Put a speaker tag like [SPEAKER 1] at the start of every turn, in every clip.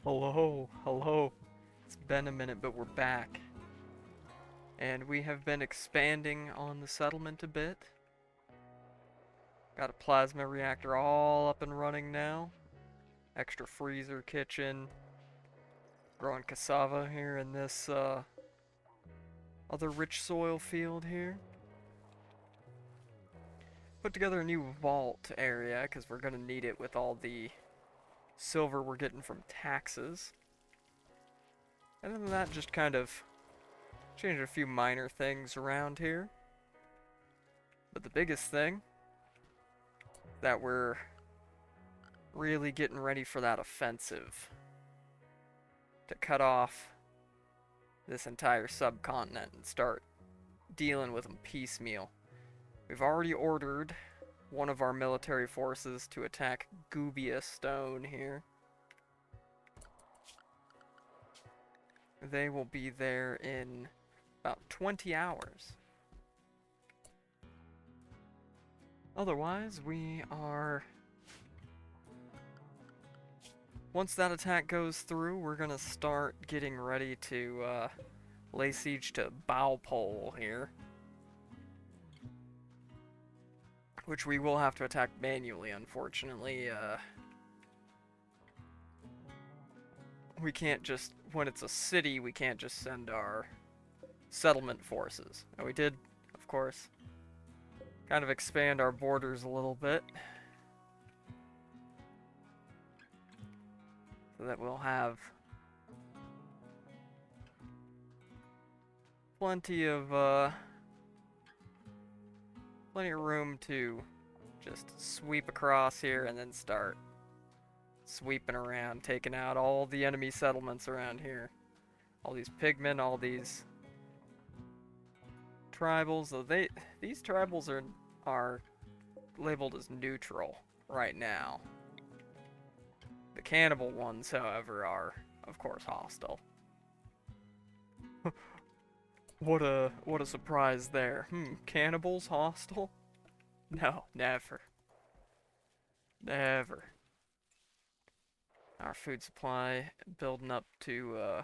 [SPEAKER 1] Hello, hello. It's been a minute, but we're back. And we have been expanding on the settlement a bit. Got a plasma reactor all up and running now. Extra freezer kitchen. Growing cassava here in this other rich soil field here. Put together a new vault area because we're going to need it with all the silver we're getting from taxes. Other than that, just kind of changed a few minor things around here. But the biggest thing that we're really getting ready for that offensive to cut off this entire subcontinent and start dealing with them piecemeal. We've already ordered one of our military forces to attack Gubia Stone here. They will be there in about 20 hours. Otherwise, we are... Once that attack goes through, we're gonna start getting ready to lay siege to Baupole here. Which we will have to attack manually, unfortunately. We can't just... When it's a city, we can't just send our settlement forces. And we did, of course, kind of expand our borders a little bit. So that we'll have plenty of room to just sweep across here and then start sweeping around, taking out all the enemy settlements around here. All these pigmen, all these tribals. So these tribals are labeled as neutral right now. The cannibal ones, however, are of course hostile. What a surprise there. Cannibals hostile? No, never. Never. Our food supply building up to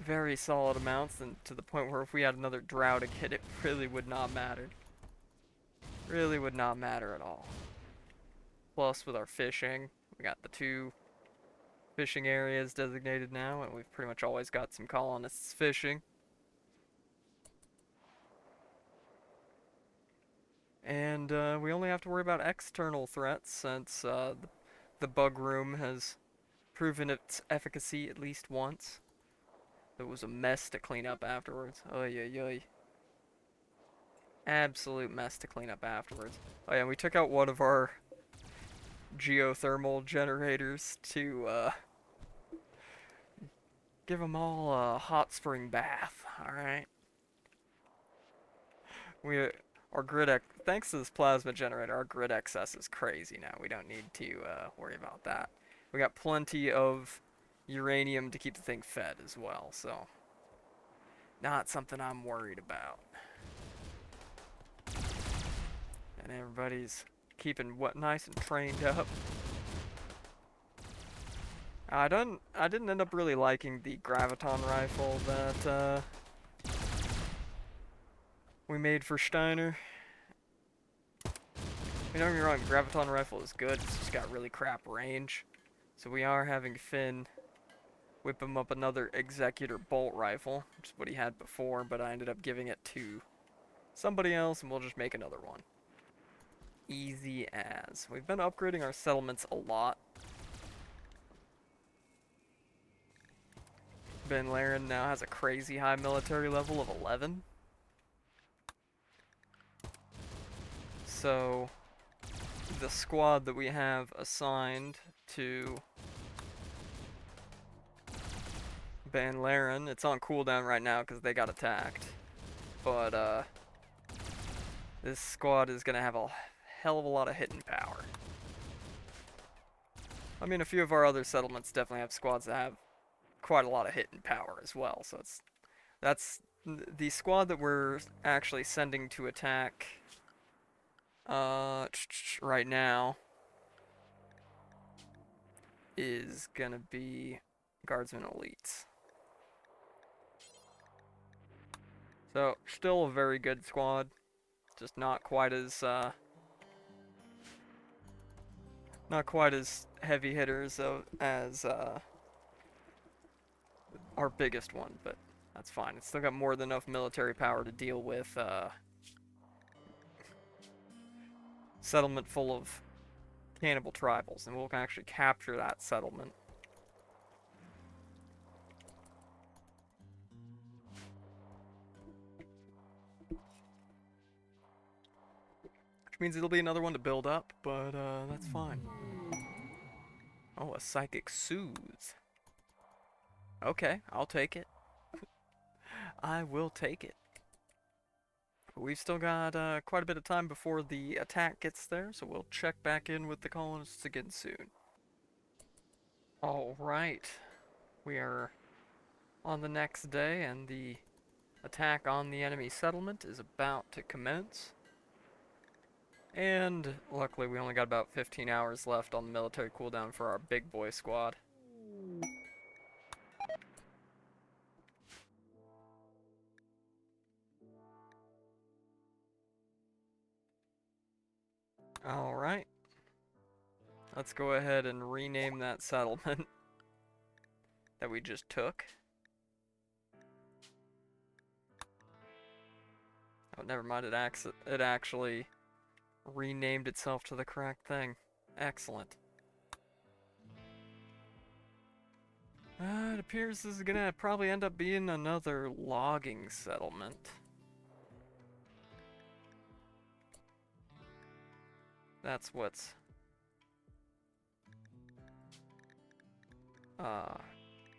[SPEAKER 1] very solid amounts, and to the point where if we had another drought again, it really would not matter. Really would not matter at all. Plus, with our fishing, we got the 2 fishing areas designated now, and we've pretty much always got some colonists fishing. And we only have to worry about external threats since the bug room has proven its efficacy at least once. It was a mess to clean up afterwards. Oy oy oy. Absolute mess to clean up afterwards. Oh yeah, we took out one of our geothermal generators to give them all a hot spring bath. Alright. Our thanks to this plasma generator, our grid excess is crazy now. We don't need to worry about that. We got plenty of uranium to keep the thing fed as well, so not something I'm worried about. And everybody's keeping what nice and trained up. I didn't end up really liking the graviton rifle that we made for Steiner. Don't get me wrong, the graviton rifle is good, it's just got really crap range. So we are having Finn whip him up another executor bolt rifle, which is what he had before, but I ended up giving it to somebody else and we'll just make another one. Easy as. We've been upgrading our settlements a lot. Ben Laren now has a crazy high military level of 11. So the squad that we have assigned to Ban Laren, it's on cooldown right now because they got attacked. But this squad is gonna have a hell of a lot of hitting power. I mean, a few of our other settlements definitely have squads that have quite a lot of hitting power as well. So that's the squad that we're actually sending to attack right now is gonna be guardsmen elites. So, still a very good squad. Just not quite as heavy hitters as our biggest one, but that's fine. It's still got more than enough military power to deal with settlement full of cannibal tribals, and we'll actually capture that settlement. Which means it'll be another one to build up, but that's fine. Oh, a psychic soothe. Okay, I'll take it. I will take it. We've still got quite a bit of time before the attack gets there, so we'll check back in with the colonists again soon. Alright, we are on the next day, and the attack on the enemy settlement is about to commence. And luckily we only got about 15 hours left on the military cooldown for our big boy squad. Alright. Let's go ahead and rename that settlement that we just took. Oh, never mind, it actually renamed itself to the correct thing. Excellent. It appears this is gonna probably end up being another logging settlement. That's what's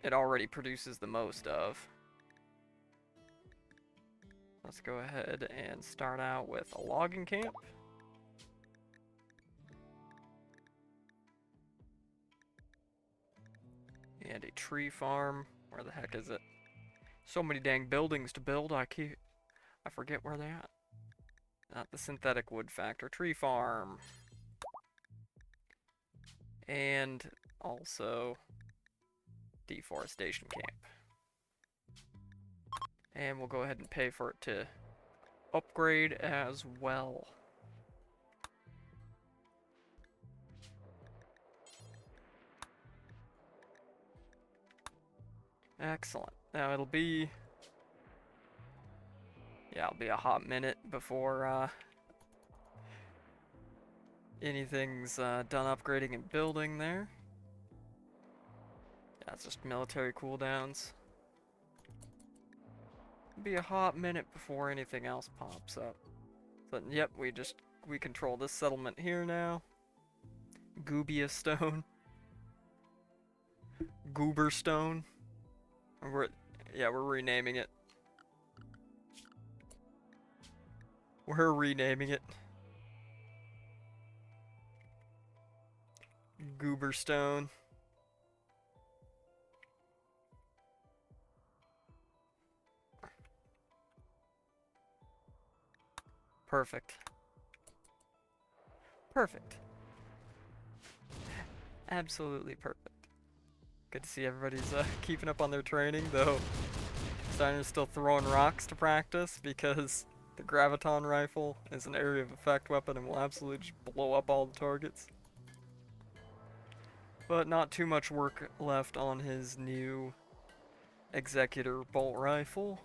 [SPEAKER 1] it already produces the most of. Let's go ahead and start out with a logging camp. And a tree farm. Where the heck is it? So many dang buildings to build, I forget where they're at. Not the synthetic wood factor. Tree farm. And also deforestation camp. And we'll go ahead and pay for it to upgrade as well. Excellent. Now it'll be a hot minute before anything's done upgrading and building there. Yeah, it's just military cooldowns. It'll be a hot minute before anything else pops up. But yep, we control this settlement here now. Goobia stone. Goober stone. We're renaming it. We're renaming it. Goober stone. Perfect. Perfect. Absolutely perfect. Good to see everybody's keeping up on their training, though Steiner's still throwing rocks to practice because the graviton rifle is an area of effect weapon and will absolutely just blow up all the targets. But not too much work left on his new Executor bolt rifle.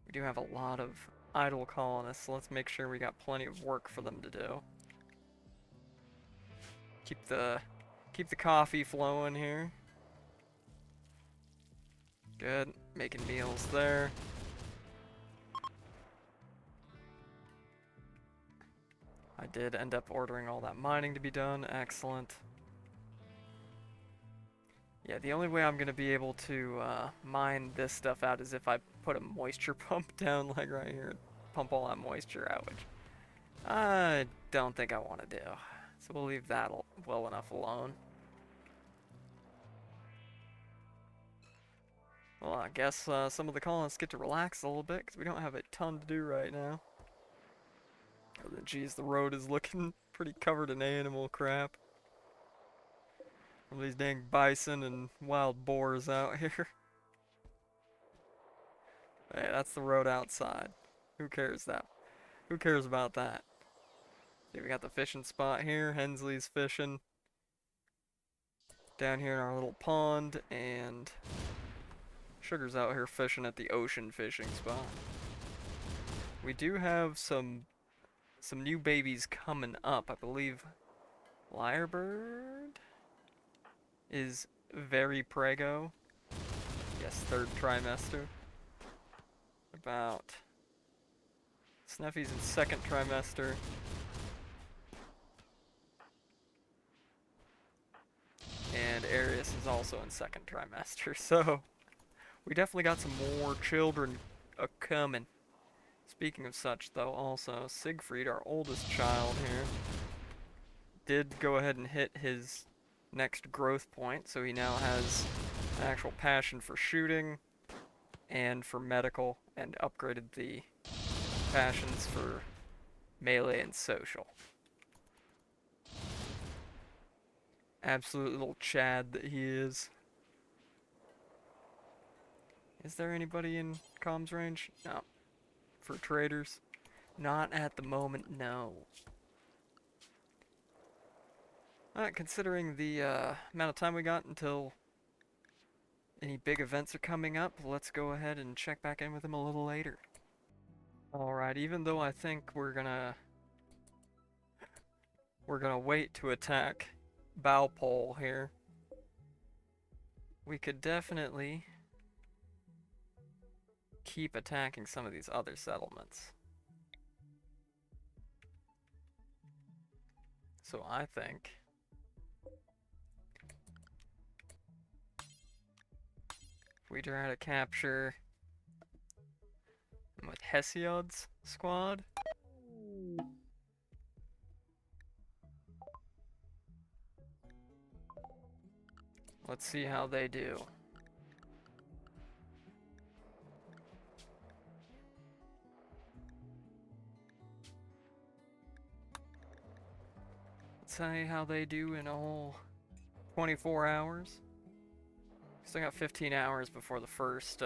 [SPEAKER 1] We do have a lot of idle colonists, so let's make sure we got plenty of work for them to do. Keep the coffee flowing here. Good, making meals there. I did end up ordering all that mining to be done, excellent. Yeah, the only way I'm gonna be able to mine this stuff out is if I put a moisture pump down, like right here, pump all that moisture out, which I don't think I want to do. So we'll leave that well enough alone. Well, I guess some of the colonists get to relax a little bit, because we don't have a ton to do right now. Oh, geez, the road is looking pretty covered in animal crap. All these dang bison and wild boars out here. Hey, that's the road outside. Who cares that? Who cares about that? See, we got the fishing spot here. Hensley's fishing. Down here in our little pond, and Sugar's out here fishing at the ocean fishing spot. We do have some new babies coming up. I believe Lyrebird is very prego. Yes, third trimester. About Snuffy's in second trimester. And Arius is also in second trimester. So we definitely got some more children coming. Speaking of such, though, also Siegfried, our oldest child here, did go ahead and hit his next growth point, so he now has an actual passion for shooting and for medical, and upgraded the passions for melee and social. Absolute little Chad that he is. Is there anybody in comms range? No. For traders? Not at the moment, no. Alright, considering the amount of time we got until any big events are coming up, let's go ahead and check back in with him a little later. Alright, even though I think we're gonna wait to attack Bowpole here, we could definitely keep attacking some of these other settlements. So I think if we try to capture with Hesiod's squad, let's see how they do. Let's see how they do in all 24 hours. Still got 15 hours before the first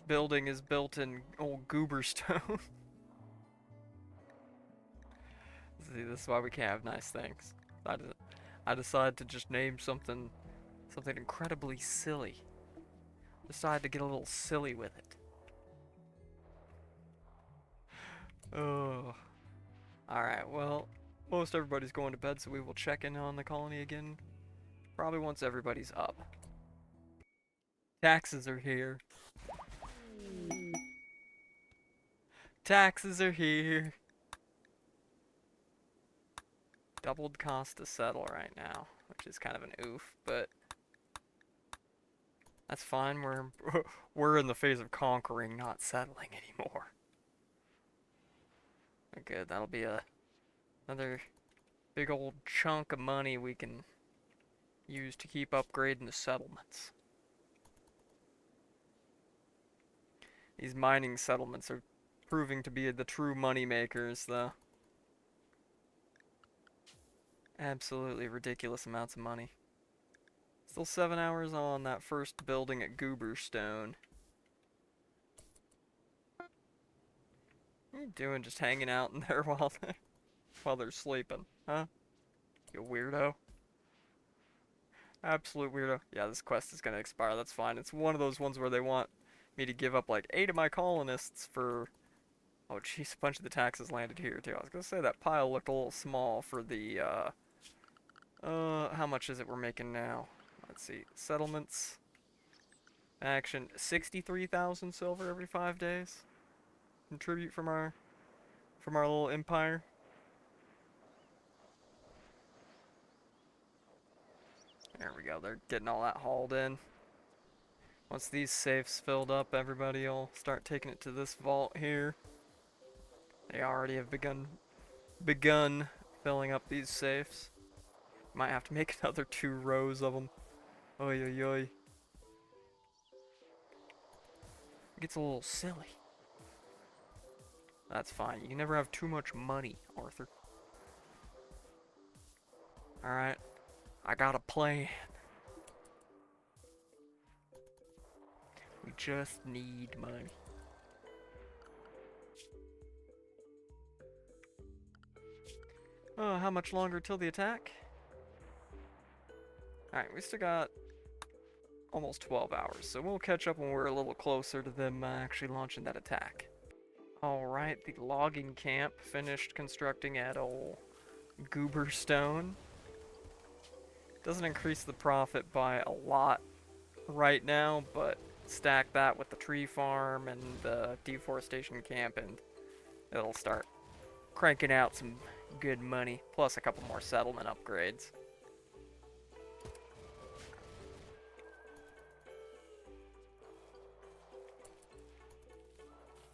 [SPEAKER 1] building is built in old Goober stone. See, this is why we can't have nice things. I decided to just name something incredibly silly. Decided to get a little silly with it. Oh. Alright, well, most everybody's going to bed, so we will check in on the colony again probably once everybody's up. Taxes are here. Taxes are here. Doubled cost to settle right now, which is kind of an oof, but that's fine. We're in the phase of conquering, not settling anymore. Good, that'll be another big old chunk of money we can use to keep upgrading the settlements. These mining settlements are proving to be the true money makers, though. Absolutely ridiculous amounts of money. Still 7 hours on that first building at Goober Stone. What are you doing just hanging out in there while they're sleeping, huh? You weirdo. Absolute weirdo. Yeah, this quest is gonna expire, that's fine. It's one of those ones where they want me to give up like 8 of my colonists for... Oh jeez, a bunch of the taxes landed here too. I was gonna say that pile looked a little small for the, how much is it we're making now? Let's see, settlements, action, 63,000 silver every 5 days. Contribute from our little empire. There we go, they're getting all that hauled in. Once these safes filled up, everybody will start taking it to this vault here. They already have begun filling up these safes. Might have to make another 2 rows of them. Oy oy oy. It gets a little silly. That's fine. You can never have too much money, Arthur. Alright. I got a plan. We just need money. Oh, how much longer till the attack? Alright, we still got almost 12 hours, so we'll catch up when we're a little closer to them actually launching that attack. Alright, the logging camp finished constructing at old Goober stone. Doesn't increase the profit by a lot right now, but stack that with the tree farm and the deforestation camp and it'll start cranking out some good money, plus a couple more settlement upgrades.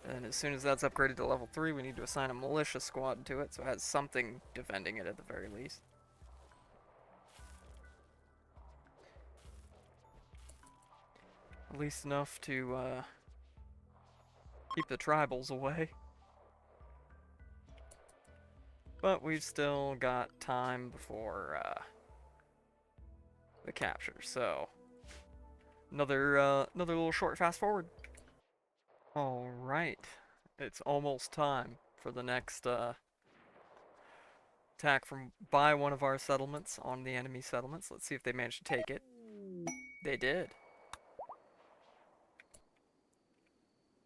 [SPEAKER 1] And as soon as that's upgraded to level 3, we need to assign a militia squad to it, so it has something defending it at the very least. At least enough to keep the tribals away. But we've still got time before the capture, so another little short fast forward. All right, it's almost time for the next attack from by one of our settlements on the enemy settlements. Let's see if they manage to take it. They did.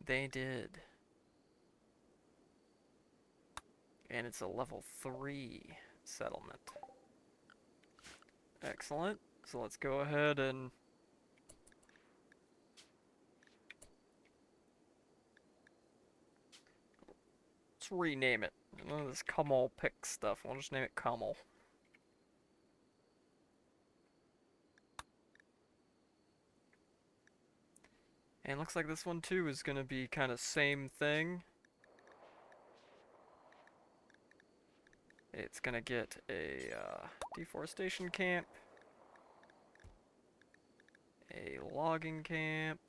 [SPEAKER 1] They did. And it's a level 3 settlement. Excellent. So let's go ahead and let's rename it. None of this Cummel pick stuff. We'll just name it Cummel. And looks like this one too is going to be kind of same thing. It's going to get a deforestation camp, a logging camp,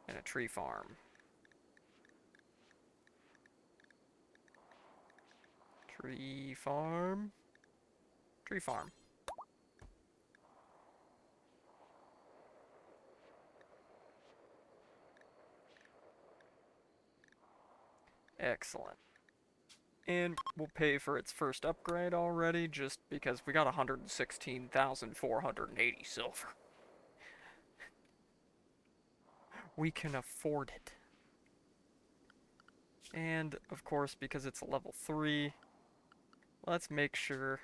[SPEAKER 1] and a tree farm. Tree farm. Tree farm. Excellent. And we'll pay for its first upgrade already, just because we got 116,480 silver. We can afford it. And, of course, because it's a level 3, let's make sure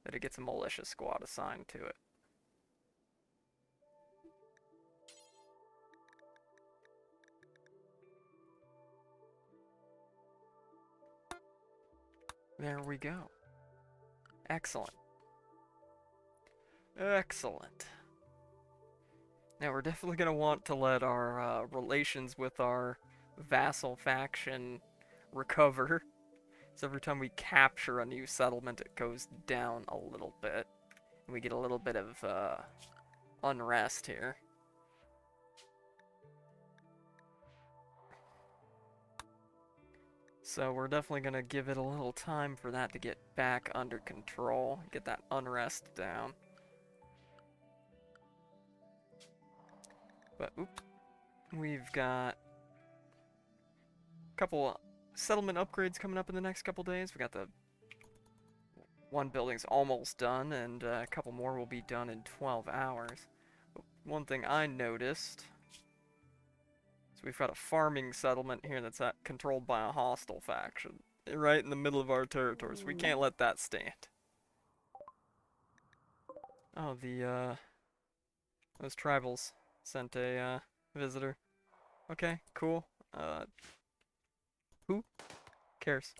[SPEAKER 1] that it gets a militia squad assigned to it. There we go. Excellent. Excellent. Now we're definitely going to want to let our relations with our vassal faction recover. So every time we capture a new settlement, it goes down a little bit. And we get a little bit of unrest here. So we're definitely going to give it a little time for that to get back under control, get that unrest down. But, oop, we've got a couple settlement upgrades coming up in the next couple days. We got the one building's almost done, and a couple more will be done in 12 hours. But one thing I noticed, so we've got a farming settlement here that's controlled by a hostile faction, right in the middle of our territory, so we can't let that stand. Oh, those tribals sent a visitor. Okay, cool. Who cares?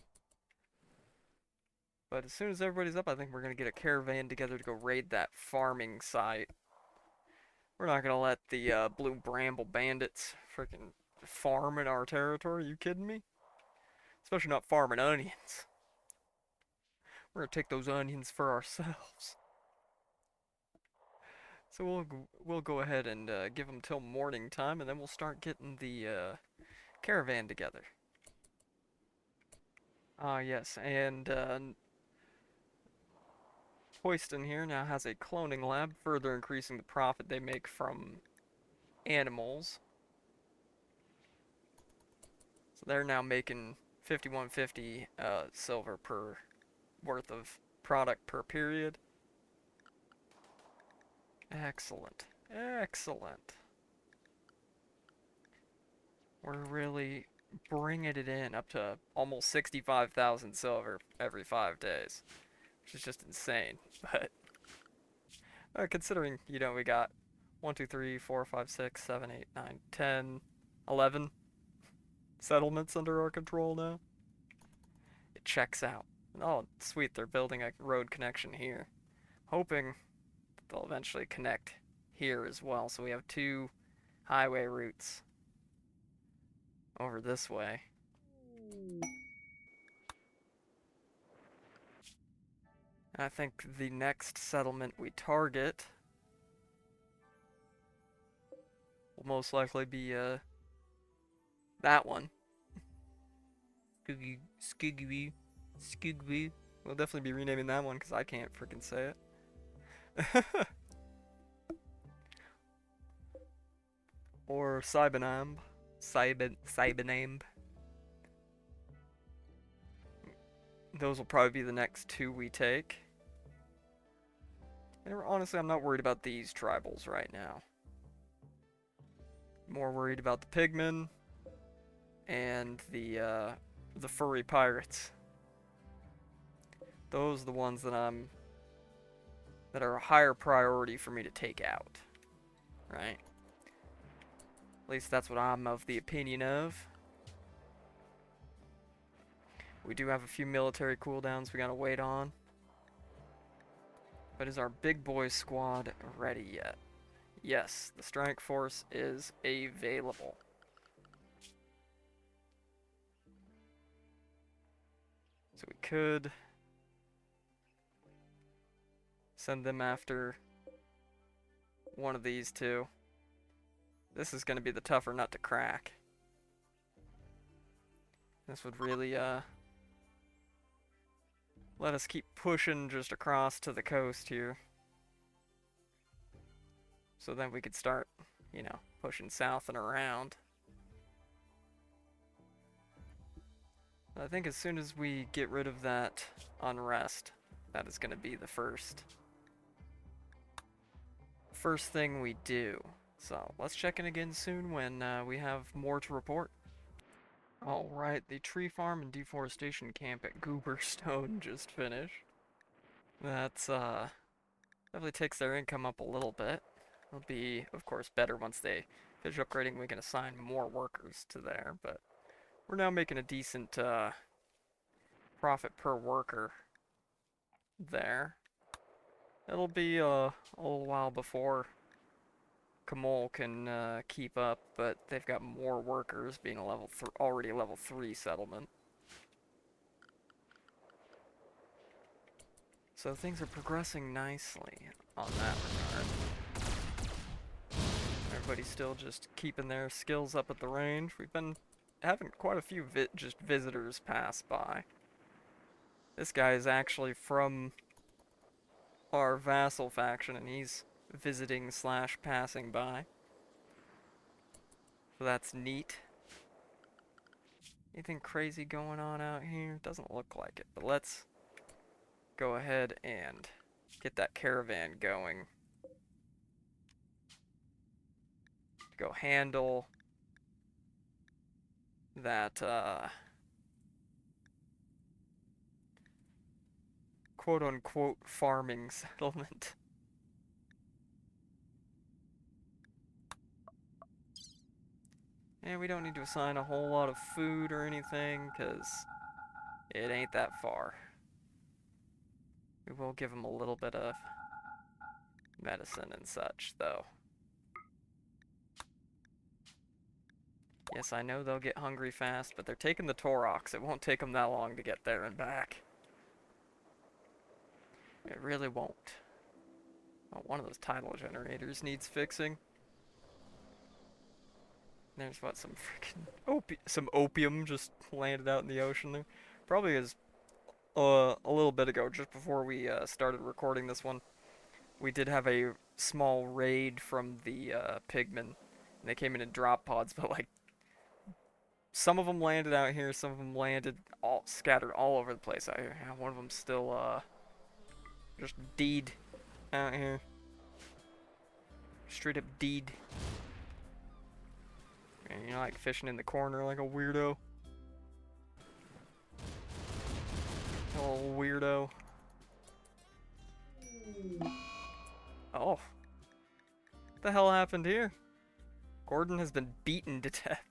[SPEAKER 1] But as soon as everybody's up, I think we're gonna get a caravan together to go raid that farming site. We're not gonna let the blue bramble bandits freaking farm in our territory. Are you kidding me? Especially not farming onions. We're gonna take those onions for ourselves. So we'll go ahead and give them till morning time, and then we'll start getting the caravan together. Ah, yes, and Hoyston here now has a cloning lab, further increasing the profit they make from animals. So they're now making 5150 silver per worth of product per period. Excellent. Excellent. We're really bringing it in up to almost 65,000 silver every 5 days, which is just insane. But considering, you know, we got 1, 2, 3, 4, 5, 6, 7, 8, 9, 10, 11 settlements under our control now, it checks out. Oh, sweet, they're building a road connection here. Hoping they'll eventually connect here as well, so we have 2 highway routes over this way. And I think the next settlement we target will most likely be that one. Skiggy. We'll definitely be renaming that one because I can't freaking say it. Or Cybenamb. Cybenamb. Those will probably be the next 2 we take. And honestly, I'm not worried about these tribals right now. More worried about the pigmen and the furry pirates. Those are the ones that are a higher priority for me to take out. Right? At least that's what I'm of the opinion of. We do have a few military cooldowns we gotta wait on. But is our big boy squad ready yet? Yes, the strike force is available. So we could send them after one of these two. This is going to be the tougher nut to crack. This would really let us keep pushing just across to the coast here. So then we could start, you know, pushing south and around. I think as soon as we get rid of that unrest, that is going to be the first thing we do. So let's check in again soon when we have more to report. Alright, the tree farm and deforestation camp at Goober Stone just finished. That's definitely takes their income up a little bit. It'll be, of course, better once they finish upgrading. We can assign more workers to there, but we're now making a decent profit per worker there. It'll be a little while before Kamol can keep up, but they've got more workers, being a already a level 3 settlement. So things are progressing nicely on that regard. Everybody's still just keeping their skills up at the range. We've been having quite a few just visitors pass by. This guy is actually from our vassal faction, and he's visiting / passing by. So that's neat. Anything crazy going on out here? Doesn't look like it, but let's go ahead and get that caravan going. Go handle that quote-unquote farming settlement. And we don't need to assign a whole lot of food or anything, because it ain't that far. We will give them a little bit of medicine and such, though. Yes, I know they'll get hungry fast, but they're taking the Taurox. It won't take them that long to get there and back. It really won't. Oh, one of those tidal generators needs fixing. There's what, some freaking some opium just landed out in the ocean there. Probably is a little bit ago, just before we started recording this one, we did have a small raid from the pigmen. And they came in drop pods, but like some of them landed out here, some of them landed all scattered all over the place out here. Yeah, one of them still just deed out here, straight up deed. And you're like fishing in the corner like a weirdo. A little weirdo. Oh. What the hell happened here? Gordon has been beaten to death.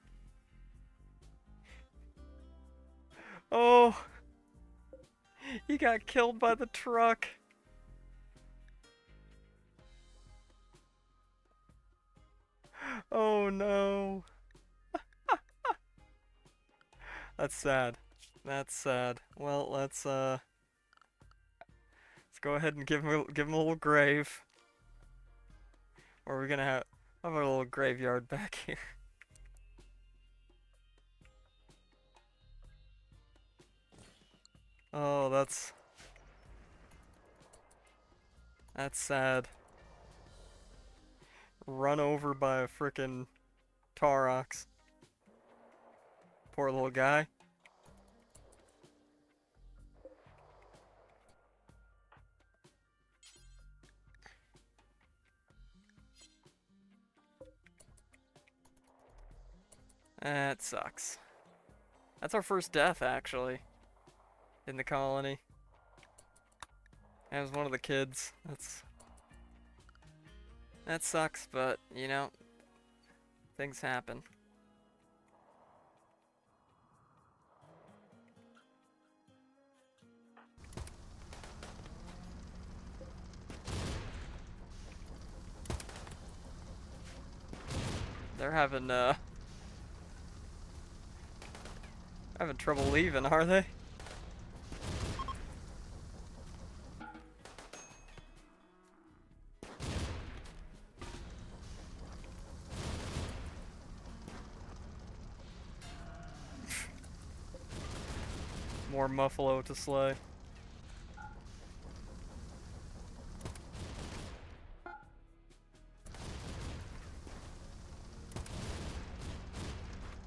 [SPEAKER 1] Oh. He got killed by the truck. Oh no. That's sad. That's sad. Well, let's go ahead and give him a little grave. Or we're gonna have a little graveyard back here. Oh, that's sad. Run over by a frickin' Taurox. Poor little guy. That sucks. That's our first death, actually, in the colony. That was one of the kids. That sucks, but, you know, things happen. They're having trouble leaving, are they? More Muffalo to slay.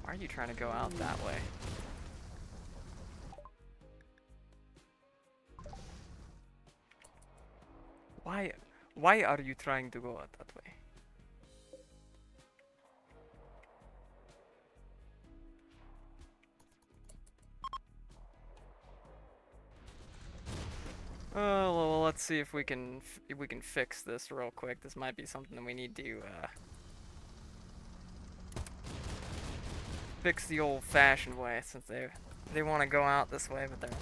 [SPEAKER 1] Why are you trying to go out that way? Why are you trying to go out that way? Oh, well, let's see if we can fix this real quick. This might be something that we need to fix the old-fashioned way, since they want to go out this way, but they're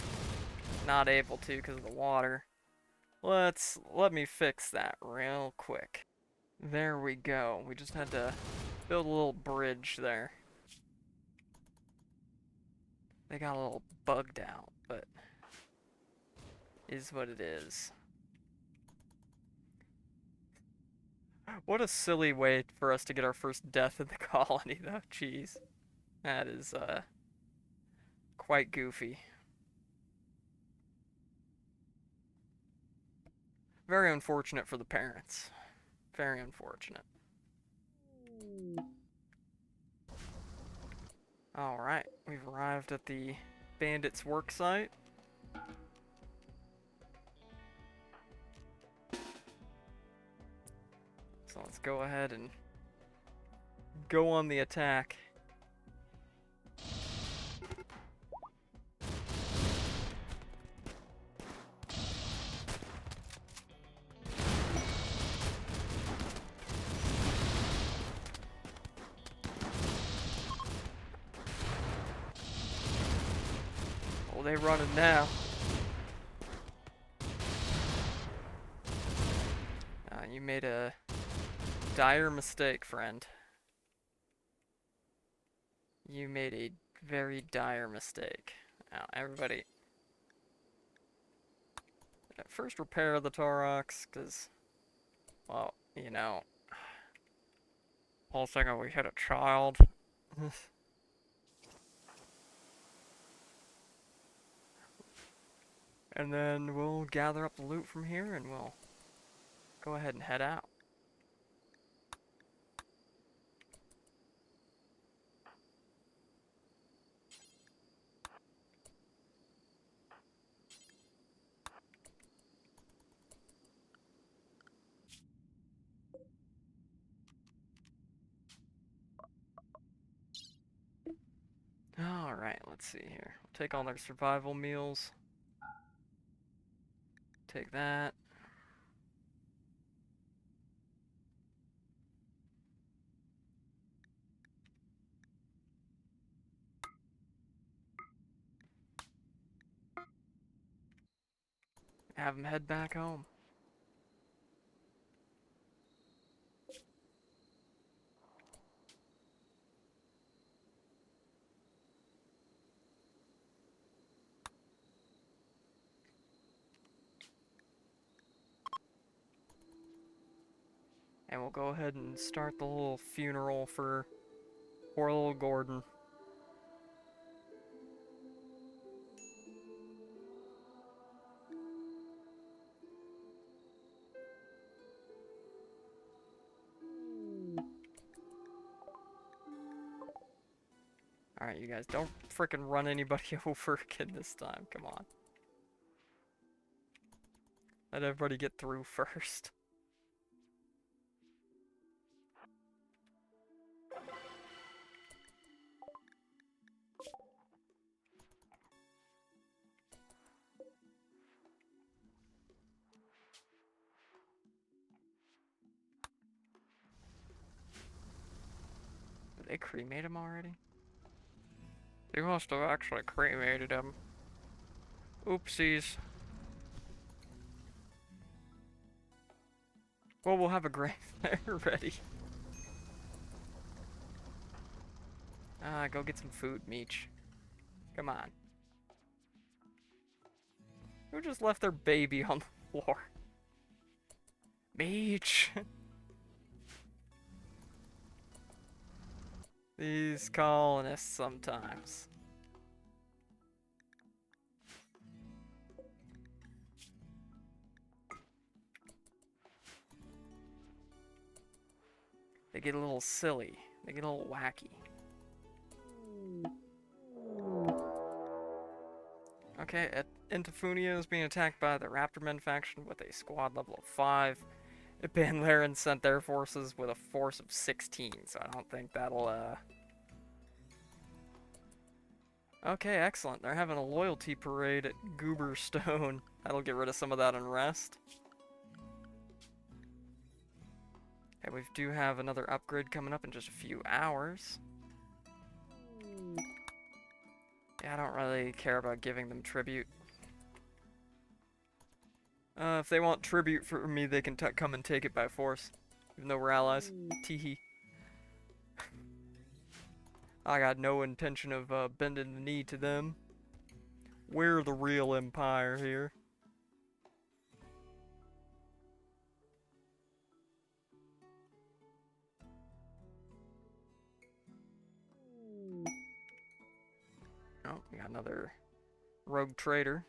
[SPEAKER 1] not able to because of the water. Let me fix that real quick. There we go. We just had to build a little bridge there. They got a little bugged out, but is what it is. What a silly way for us to get our first death in the colony, though. Jeez. That is, quite goofy. Very unfortunate for the parents. Very unfortunate. Alright, we've arrived at the bandits' work site. So let's go ahead and go on the attack. Oh, they running now. You made a dire mistake, friend. You made a very dire mistake. Now, everybody, first repair the Taurox, because, well, you know, whole thing we hit a child. And then we'll gather up the loot from here and we'll go ahead and head out. Alright, let's see here. We'll take all their survival meals. Take that. Have them head back home. And we'll go ahead and start the little funeral for poor little Gordon. Alright, you guys, don't frickin' run anybody over again this time. Come on. Let everybody get through first. Did they cremate him already? They must have actually cremated him. Oopsies. Well, we'll have a grave there ready. Go get some food, Meech. Come on. Who just left their baby on the floor? Meech! These colonists sometimes. They get a little silly. They get a little wacky. Okay, Intifunia is being attacked by the Raptormen faction with a squad level of 5. Banlaren sent their forces with a force of 16, so I don't think that'll, Okay, excellent. They're having a loyalty parade at Goober Stone. That'll get rid of some of that unrest. Okay, we do have another upgrade coming up in just a few hours. Yeah, I don't really care about giving them tribute. If they want tribute from me, they can come and take it by force. Even though we're allies. Teehee. I got no intention of bending the knee to them. We're the real empire here. Oh, we got another rogue trader.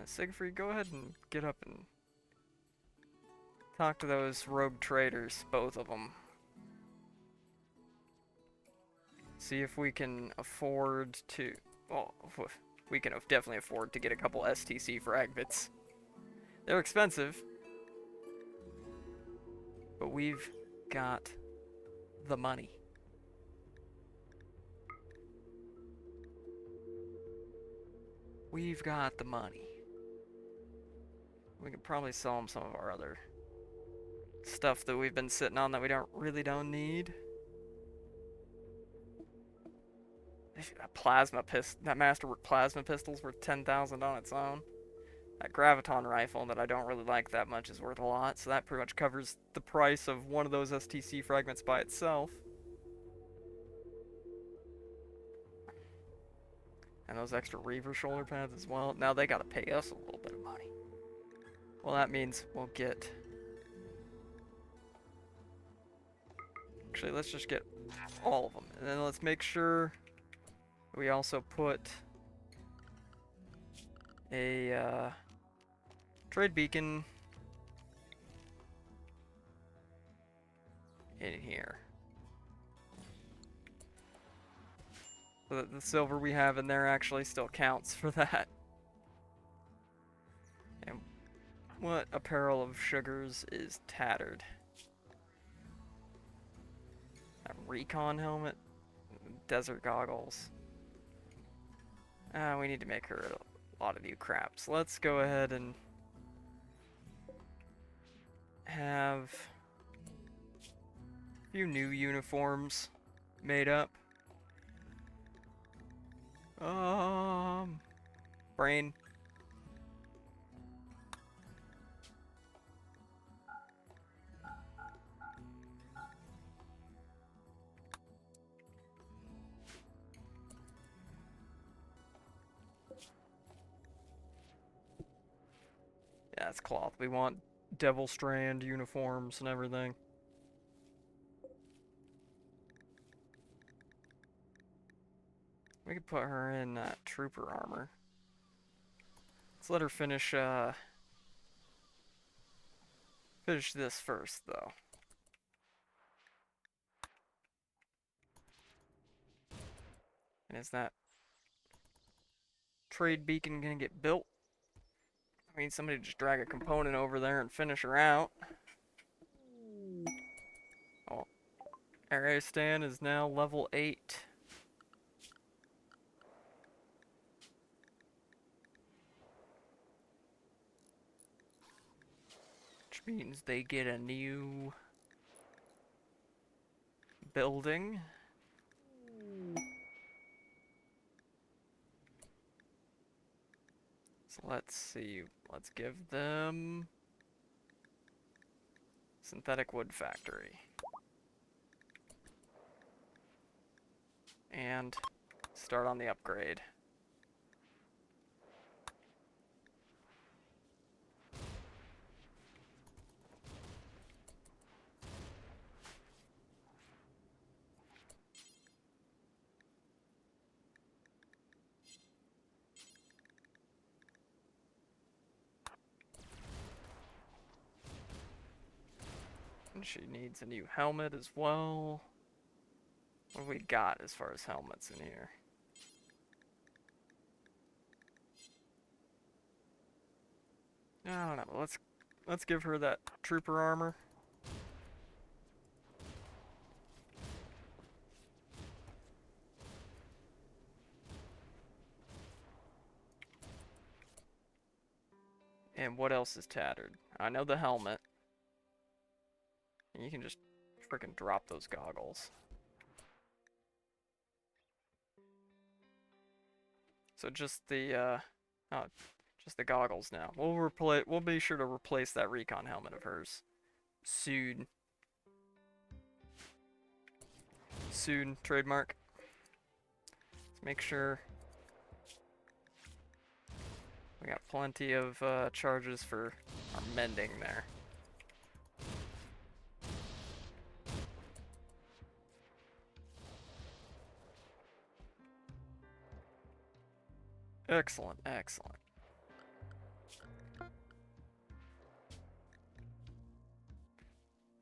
[SPEAKER 1] Siegfried, go ahead and get up and talk to those rogue traders, both of them. See if we can afford to... Well, we can definitely afford to get a couple STC fragments. They're expensive, but we've got the money. We've got the money. We could probably sell them some of our other stuff that we've been sitting on that we really don't need. A plasma pistol, that masterwork plasma pistol's worth 10,000 on its own. That graviton rifle that I don't really like that much is worth a lot, so that pretty much covers the price of one of those STC fragments by itself. And those extra Reaver shoulder pads as well. Now they gotta pay us a little bit of money. Well, that means we'll get... Actually, let's just get all of them. And then let's make sure we also put a trade beacon in here. So that the silver we have in there actually still counts for that. And what apparel of sugars is tattered? That recon helmet? Desert goggles. We need to make her a lot of new crap. So let's go ahead and have a few new uniforms made up. Brain. Yeah, it's cloth. We want Devil Strand uniforms and everything. We could put her in trooper armor. Let's let her finish this first, though. And is that trade beacon gonna get built? I mean, somebody just drag a component over there and finish her out. Oh, area stand is now level 8. Which means they get a new building. So let's see. Let's give them synthetic wood factory. And start on the upgrade. And she needs a new helmet as well. What do we got as far as helmets in here? I don't know. Let's give her that trooper armor. And what else is tattered? I know the helmet. And you can just freaking drop those goggles. So just the just the goggles now. We'll be sure to replace that recon helmet of hers soon. Soon, trademark. Let's make sure we got plenty of charges for our mending there. Excellent, excellent.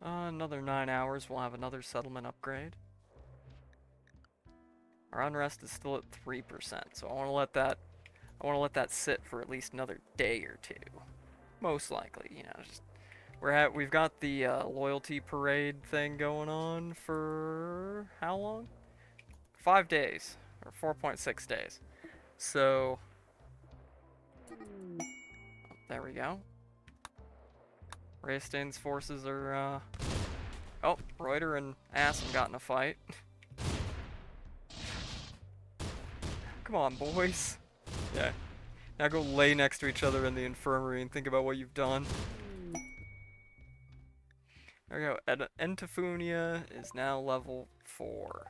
[SPEAKER 1] Another 9 hours, we'll have another settlement upgrade. Our unrest is still at 3%, so I want to let that sit for at least another day or two. Most likely, you know, just we've got the loyalty parade thing going on for how long? 5 days or 4.6 days. So there we go. Raystain's forces are oh, Reuter and Assam got in a fight. Come on, boys. Yeah. Now go lay next to each other in the infirmary and think about what you've done. There we go. Entifunia is now level 4.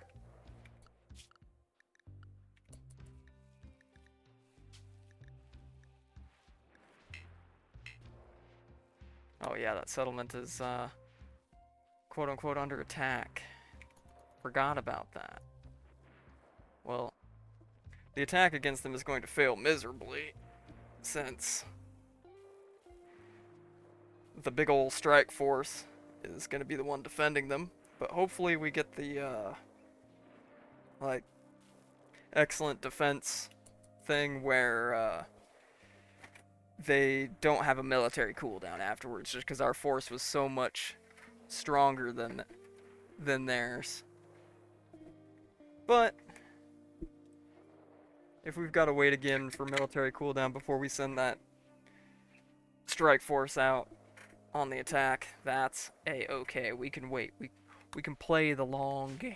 [SPEAKER 1] Oh yeah, that settlement is quote unquote under attack. Forgot about that. Well, the attack against them is going to fail miserably, since the big ol' strike force is going to be the one defending them. But hopefully we get the, like, excellent defense thing where, they don't have a military cooldown afterwards, just because our force was so much stronger than theirs. But if we've got to wait again for military cooldown before we send that strike force out on the attack, that's a-okay. We can wait. We can play the long game.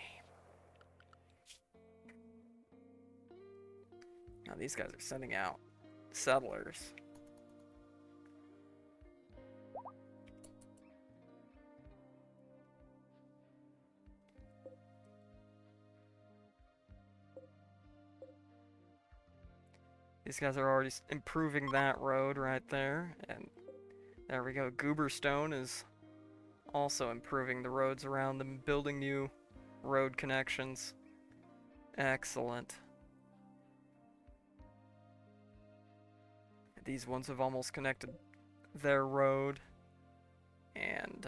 [SPEAKER 1] Now these guys are sending out settlers. These guys are already improving that road right there, and there we go. Goober Stone is also improving the roads around them, building new road connections. Excellent. These ones have almost connected their road, and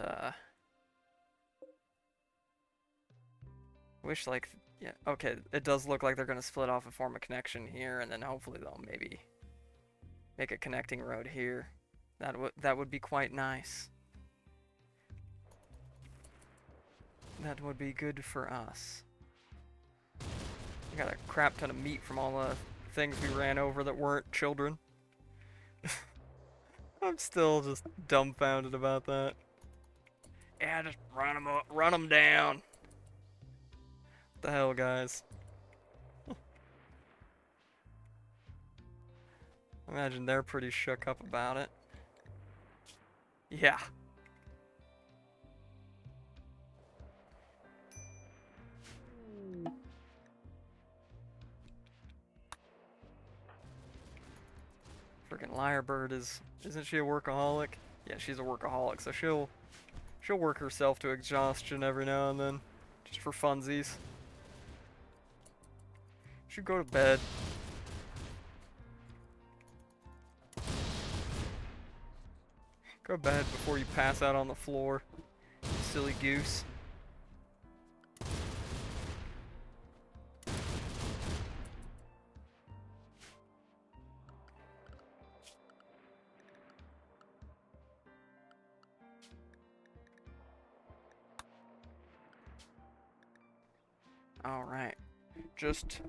[SPEAKER 1] wish, like, yeah, okay, it does look like they're gonna split off and form a connection here, and then hopefully they'll maybe make a connecting road here. That would be quite nice. That would be good for us. We got a crap ton of meat from all the things we ran over that weren't children. I'm still just dumbfounded about that. Yeah, just run them up, run them down. What the hell, guys? Imagine they're pretty shook up about it. Yeah. Freaking Lyrebird isn't she a workaholic? Yeah, she's a workaholic, so she'll work herself to exhaustion every now and then, just for funsies. Should go to bed. Go to bed before you pass out on the floor, you silly goose. Alright. Just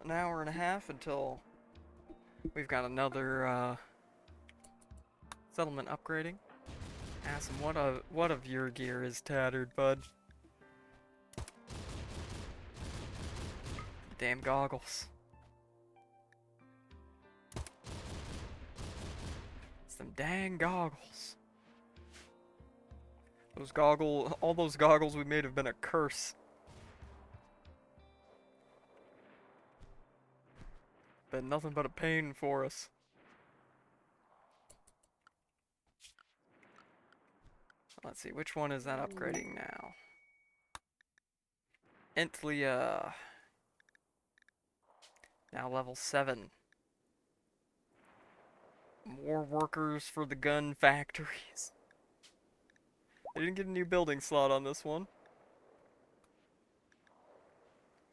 [SPEAKER 1] an hour and a half until we've got another settlement upgrading. Ask him what of your gear is tattered, bud? Damn goggles. It's them dang goggles. All those goggles we made have been a curse. Been nothing but a pain for us. Let's see, which one is that upgrading now? Entlia. Now level 7. More workers for the gun factories. They didn't get a new building slot on this one.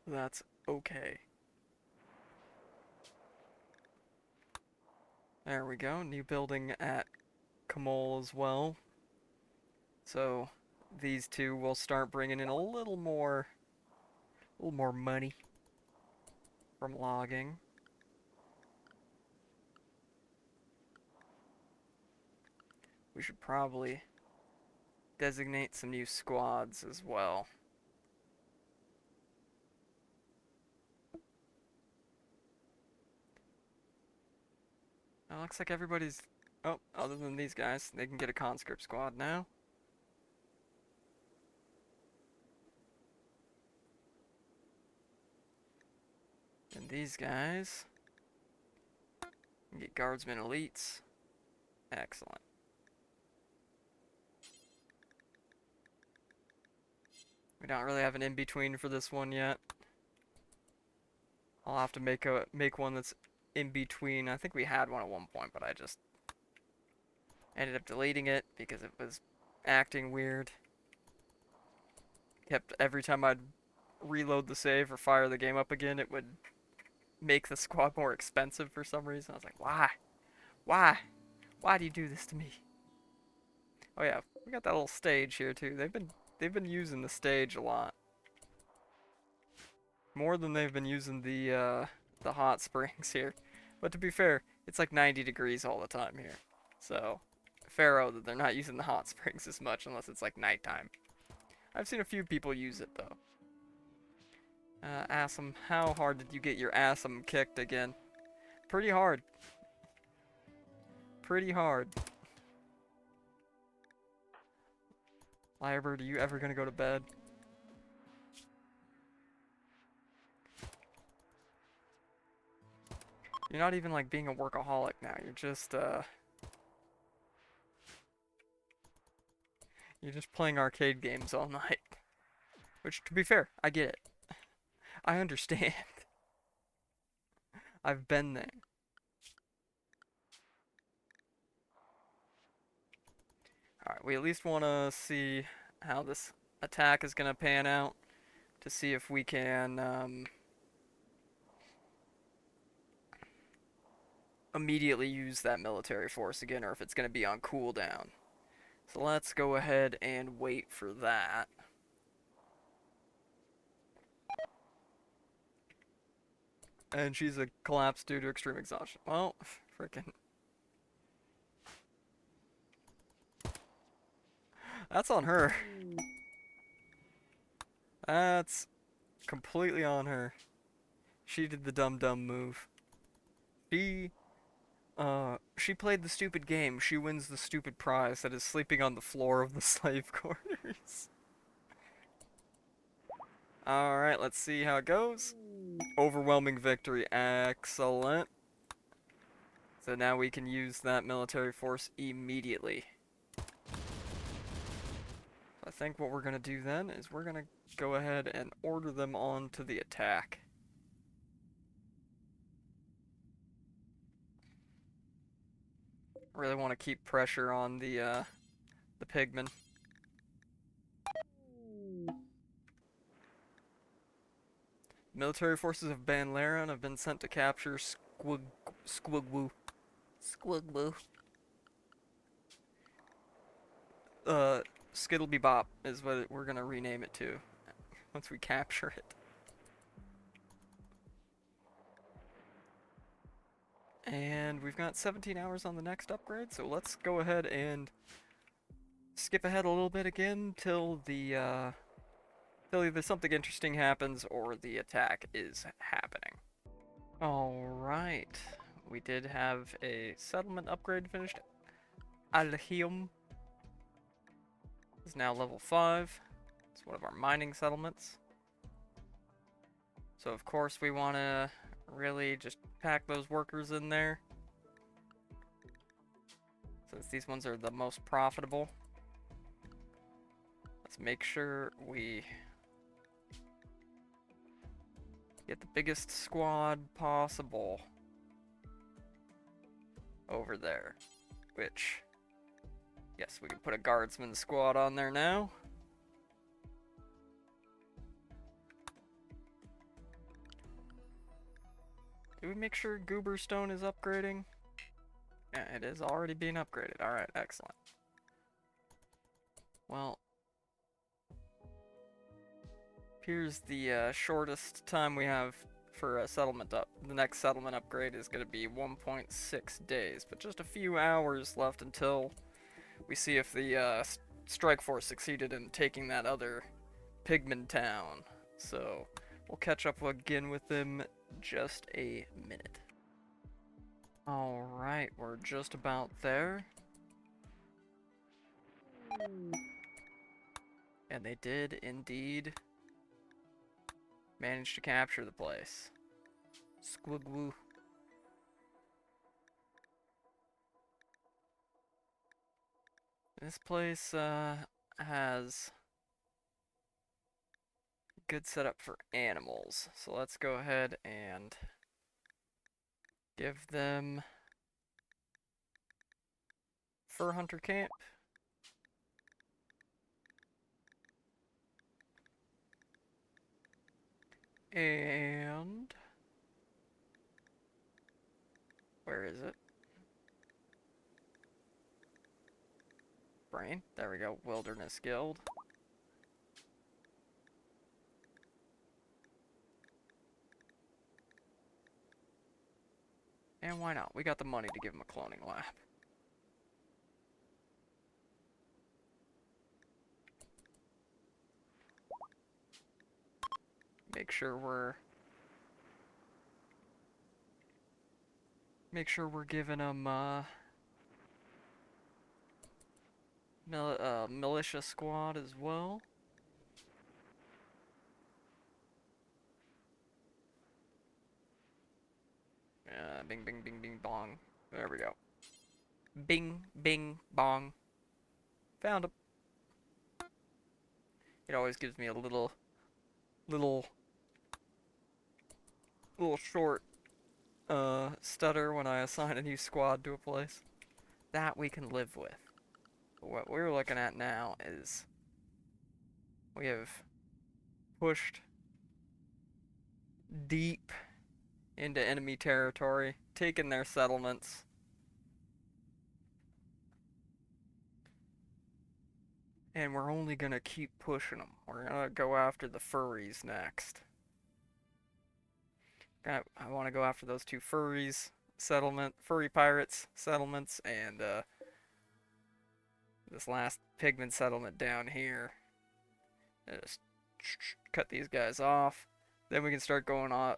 [SPEAKER 1] That's okay. There we go, new building at Kamol as well. So these two will start bringing in a little more money from logging. We should probably designate some new squads as well. It looks like everybody's... Oh, other than these guys, they can get a conscript squad now. And these guys can get guardsmen elites. Excellent. We don't really have an in-between for this one yet. I'll have to make one that's in between. I think we had one at one point, but I just ended up deleting it because it was acting weird. Kept every time I'd reload the save or fire the game up again, it would make the squad more expensive for some reason. I was like, why? Why? Why do you do this to me? Oh yeah, we got that little stage here too. They've been using the stage a lot. More than they've been using the hot springs here. But to be fair, it's like 90 degrees all the time here. So, Pharaoh that they're not using the hot springs as much unless it's like nighttime. I've seen a few people use it though. Assam, how hard did you get your Assam kicked again? Pretty hard. Pretty hard. Lyrebird, are you ever gonna go to bed? You're not even like being a workaholic now. You're just playing arcade games all night. Which, to be fair, I get it. I understand. I've been there. Alright, we at least want to see how this attack is going to pan out. To see if we can immediately use that military force again, or if it's going to be on cooldown. So let's go ahead and wait for that. And she's a collapse due to extreme exhaustion. Well, frickin'. That's on her. That's completely on her. She did the dumb move. She played the stupid game. She wins the stupid prize that is sleeping on the floor of the slave quarters. Alright, let's see how it goes. Overwhelming victory. Excellent. So now we can use that military force immediately. I think what we're going to do then is we're going to go ahead and order them on to the attack. Really want to keep pressure on the pigmen. Military forces of Banlaran have been sent to capture Squigwoo. Squigwoo. Skittleby Bop is what we're gonna rename it to once we capture it. And we've got 17 hours on the next upgrade, so let's go ahead and skip ahead a little bit again till till either something interesting happens or the attack is happening. Alright, we did have a settlement upgrade finished. Alhium is now level 5. It's one of our mining settlements. So of course we want to really just pack those workers in there, since these ones are the most profitable. Let's make sure we get the biggest squad possible over there, which, yes, we can put a guardsman squad on there now. Did we make sure Goober Stone is upgrading? Yeah, it is already being upgraded. Alright, excellent. Well, here's the shortest time we have for a settlement up. The next settlement upgrade is going to be 1.6 days, but just a few hours left until we see if the strike force succeeded in taking that other pigman town. So we'll catch up again with them just a minute. Alright, we're just about there. And they did indeed manage to capture the place. Squigwoo. This place has good setup for animals. So let's go ahead and give them Fur Hunter Camp. And where is it? Brain. There we go. Wilderness Guild. And why not? We got the money to give him a cloning lab. Make sure we're giving him militia squad as well. Bing, bing, bing, bing, bong. There we go. Bing, bing, bong. Found him. It always gives me a little short stutter when I assign a new squad to a place. That we can live with. But what we're looking at now is we have pushed deep into enemy territory, taken their settlements. And we're only gonna keep pushing them. We're gonna go after the furries next. I want to go after those two furry pirates settlements, and this last pigment settlement down here. Just cut these guys off. Then we can start going on.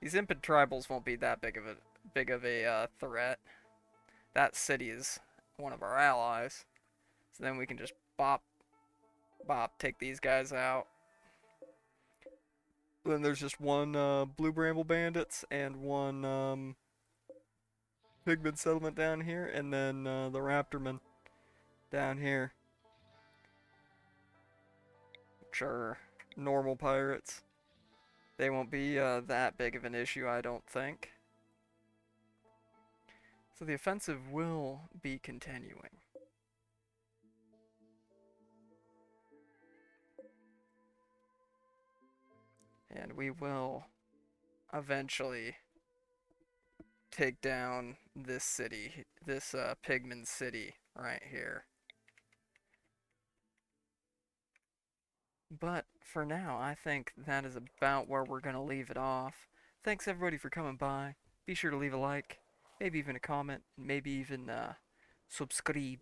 [SPEAKER 1] These impid tribals won't be that big of a threat. That city is one of our allies, so then we can just bop, take these guys out. Then there's just one Blue Bramble Bandits and one Pigment Settlement down here, and then the Raptormen down here, which are normal pirates. They won't be that big of an issue, I don't think. So the offensive will be continuing. And we will eventually take down this city, this Pigman city right here. But for now, I think that is about where we're going to leave it off. Thanks everybody for coming by. Be sure to leave a like, maybe even a comment, maybe even subscribe.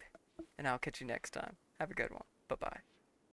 [SPEAKER 1] And I'll catch you next time. Have a good one. Bye-bye.